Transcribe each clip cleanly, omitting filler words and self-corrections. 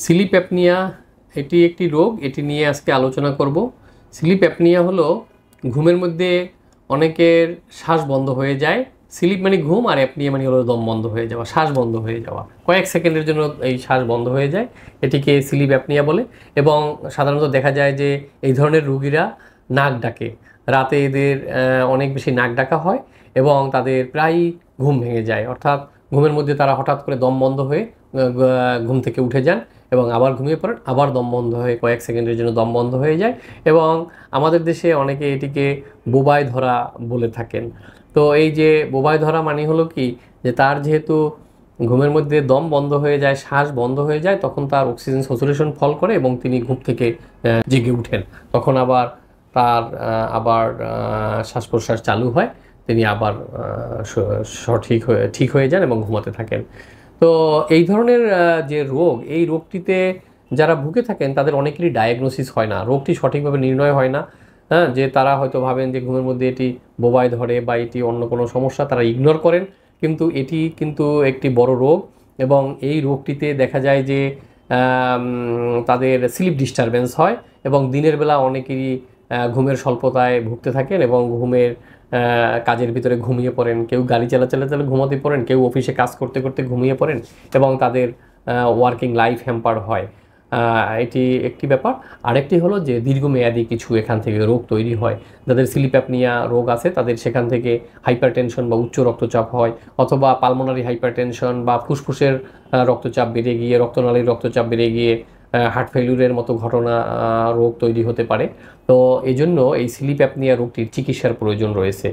Slip apnea এটি একটি রোগ, এটি নিয়ে আজকে আলোচনা করব। স্লিপ অ্যাপনিয়া হলো ঘুমের মধ্যে অনেকের শ্বাস বন্ধ হয়ে যায়। স্লিপ মানে ঘুম, আর অ্যাপনিয়া মানে হলো দম বন্ধ হয়ে যাওয়া, শ্বাস বন্ধ হয়ে যাওয়া, কয়েক সেকেন্ডের জন্য এই শ্বাস বন্ধ হয়ে যায়, এটিকে স্লিপ অ্যাপনিয়া বলে। এবং সাধারণত দেখা যায় যে এই ধরনের রোগীরা নাক ডাকে, রাতে এদের অনেক বেশি নাক ডাকা হয় এবং তাদের প্রায়ই ঘুম ভেঙে যায়, অর্থাৎ ঘুমের মধ্যে তারা হঠাৎ করে দম বন্ধ হয়ে ঘুম থেকে উঠে যান এবং আবার ঘুমিয়ে পড়েন, আবার দম বন্ধ হয়ে কয়েক সেকেন্ডের জন্য দম বন্ধ হয়ে যায়। এবং আমাদের দেশে অনেকে এটিকে বোবায় ধরা বলে থাকেন। তো এই যে বোবায় ধরা মানে হলো কি, যে তার যেহেতু ঘুমের মধ্যে দম বন্ধ হয়ে যায়, শ্বাস বন্ধ হয়ে যায়, তখন তার অক্সিজেন স্যাচুরেশন ফল করে এবং তিনি ঘুম থেকে জেগে উঠেন। তখন আবার তার শ্বাস প্রশ্বাস চালু হয়, তিনি আবার ঠিক হয়ে যান এবং ঘুমাতে থাকেন। তো এই ধরনের যে রোগ, এই রোগটিতে যারা ভুগে থাকেন তাদের অনেকেরই ডায়াগনোসিস হয় না, রোগটি সঠিকভাবে নির্ণয় হয় না। হ্যাঁ, যে তারা হয়তো ভাবেন যে ঘুমের মধ্যে এটি বোবায় ধরে বা এটি অন্য কোনো সমস্যা, তারা ইগনোর করেন। কিন্তু এটি কিন্তু একটি বড় রোগ এবং এই রোগটিতে দেখা যায় যে তাদের স্লিপ ডিস্টারবেন্স হয় এবং দিনের বেলা অনেকেরই ঘুমের স্বল্পতায় ভুগতে থাকেন এবং ঘুমের কাজের ভিতরে ঘুমিয়ে পড়েন, কেউ গাড়ি চালাতে ঘুমাতে পড়েন, কেউ অফিসে কাজ করতে করতে ঘুমিয়ে পড়েন এবং তাদের ওয়ার্কিং লাইফ হ্যাম্পার হয়। এটি একটি ব্যাপার। আরেকটি হলো যে দীর্ঘমেয়াদী কিছু এখান থেকে রোগ তৈরি হয়। যাদের স্লিপ অ্যাপনিয়া রোগ আছে তাদের সেখান থেকে হাইপারটেনশন বা উচ্চ রক্তচাপ হয়, অথবা পালমোনারি হাইপারটেনশন বা ফুসফুসের রক্তচাপ বেড়ে গিয়ে, রক্তনালীর রক্তচাপ বেড়ে গিয়ে হার্ট ফেলিউরের মতো ঘটনা, রোগ তৈরি হতে পারে। তো এই জন্য এই স্লিপ অ্যাপনিয়া রোগটির চিকিৎসার প্রয়োজন রয়েছে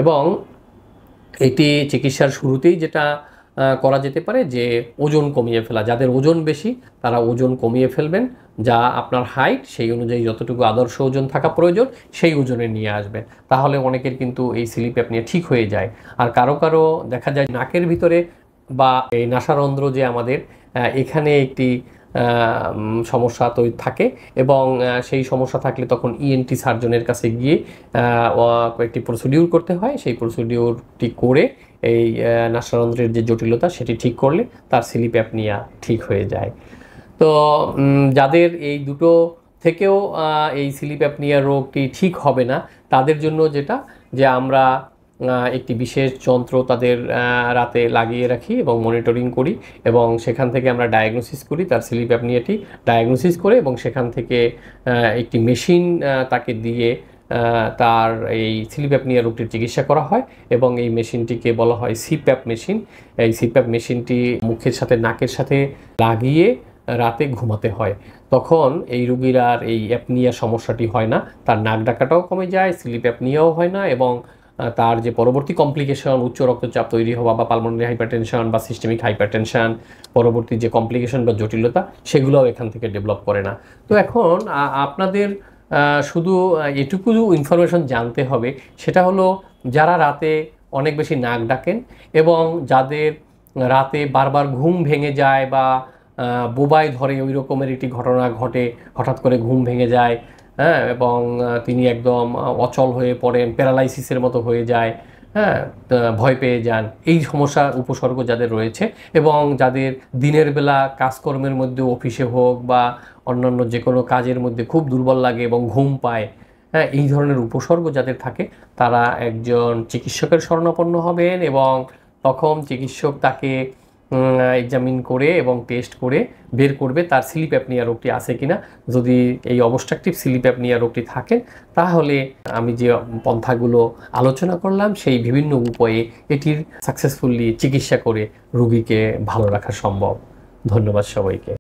এবং এটি চিকিৎসার শুরুতেই যেটা করা যেতে পারে যে ওজন কমিয়ে ফেলা। যাদের ওজন বেশি তারা ওজন কমিয়ে ফেলবেন, যা আপনার হাইট সেই অনুযায়ী যতটুকু আদর্শ ওজন থাকা প্রয়োজন সেই ওজনে নিয়ে আসবেন, তাহলে অনেকের কিন্তু এই স্লিপ অ্যাপনিয়া ঠিক হয়ে যায়। আর কারো কারো দেখা যায় নাকের ভিতরে বা এই নাসারন্ধ্র যে আমাদের, এখানে একটি সমস্যা তৈরি থাকে এবং সেই সমস্যা থাকলে তখন ইএনটি সার্জনের কাছে গিয়ে একটি প্রসিডিউর করতে হয়। সেই প্রসিডিউরটি করে এই নাসারন্ধ্রের যে জটিলতা সেটি ঠিক করলে তার স্লিপ অ্যাপনিয়া ঠিক হয়ে যায়। তো যাদের এই দুটো থেকেও এই স্লিপ অ্যাপনিয়া রোগটি ঠিক হবে না, তাদের জন্য যেটা, যে আমরা একটি বিশেষ যন্ত্র তাদের রাতে লাগিয়ে রাখি এবং মনিটরিং করি এবং সেখান থেকে আমরা ডায়াগনোসিস করি, তার স্লিপ অ্যাপনিয়াটি ডায়াগনোসিস করে, এবং সেখান থেকে একটি মেশিন তাকে দিয়ে তার এই স্লিপ অ্যাপনিয়া রোগটির চিকিৎসা করা হয় এবং এই মেশিনটিকে বলা হয় সিপ্যাপ মেশিন। এই সিপ্যাপ মেশিনটি মুখের সাথে নাকের সাথে লাগিয়ে রাতে ঘুমাতে হয়। তখন এই রোগীর আর এই অ্যাপনিয়া সমস্যাটি হয় না, তার নাক ডাকাটাও কমে যায়, স্লিপ অ্যাপনিয়াও হয় না এবং তার যে পরবর্তী কমপ্লিকেশন, উচ্চ রক্তচাপ তৈরি হওয়া বা পালমোনারি হাইপারটেনশন বা সিস্টেমিক হাইপারটেনশন, পরবর্তী যে কমপ্লিকেশন বা জটিলতা, সেগুলোও এখান থেকে ডেভেলপ করে না। তো এখন আপনাদের শুধু এটুকু ইনফরমেশন জানতে হবে, সেটা হলো যারা রাতে অনেক বেশি নাক ডাকেন এবং যাদের রাতে বারবার ঘুম ভেঙে যায় বা বোবায় ধরে, ওই রকমের একটি ঘটনা ঘটে, হঠাৎ করে ঘুম ভেঙে যায়, হ্যাঁ, এবং তিনি একদম অচল হয়ে পড়েন, প্যারালাইসিসের মতো হয়ে যায়, হ্যাঁ, ভয় পেয়ে যান, এই সমস্যার উপসর্গ যাদের রয়েছে এবং যাদের দিনের বেলা কাজকর্মের মধ্যে, অফিসে হোক বা অন্যান্য যে কোনো কাজের মধ্যে খুব দুর্বল লাগে এবং ঘুম পায়, হ্যাঁ, এই ধরনের উপসর্গ যাদের থাকে তারা একজন চিকিৎসকের শরণাপন্ন হবেন এবং তখন চিকিৎসক তাকে এক্সামিন করে এবং টেস্ট করে বের করবে তার স্লিপ অ্যাপনিয়া রোগটি আছে কিনা। যদি এই অবস্ট্রাকটিভ স্লিপ অ্যাপনিয়া রোগটি থাকে, তাহলে আমি যে পন্থাগুলো আলোচনা করলাম সেই বিভিন্ন উপায়ে এটির সাকসেসফুলি চিকিৎসা করে রোগীকে ভালো রাখা সম্ভব। ধন্যবাদ সবাইকে।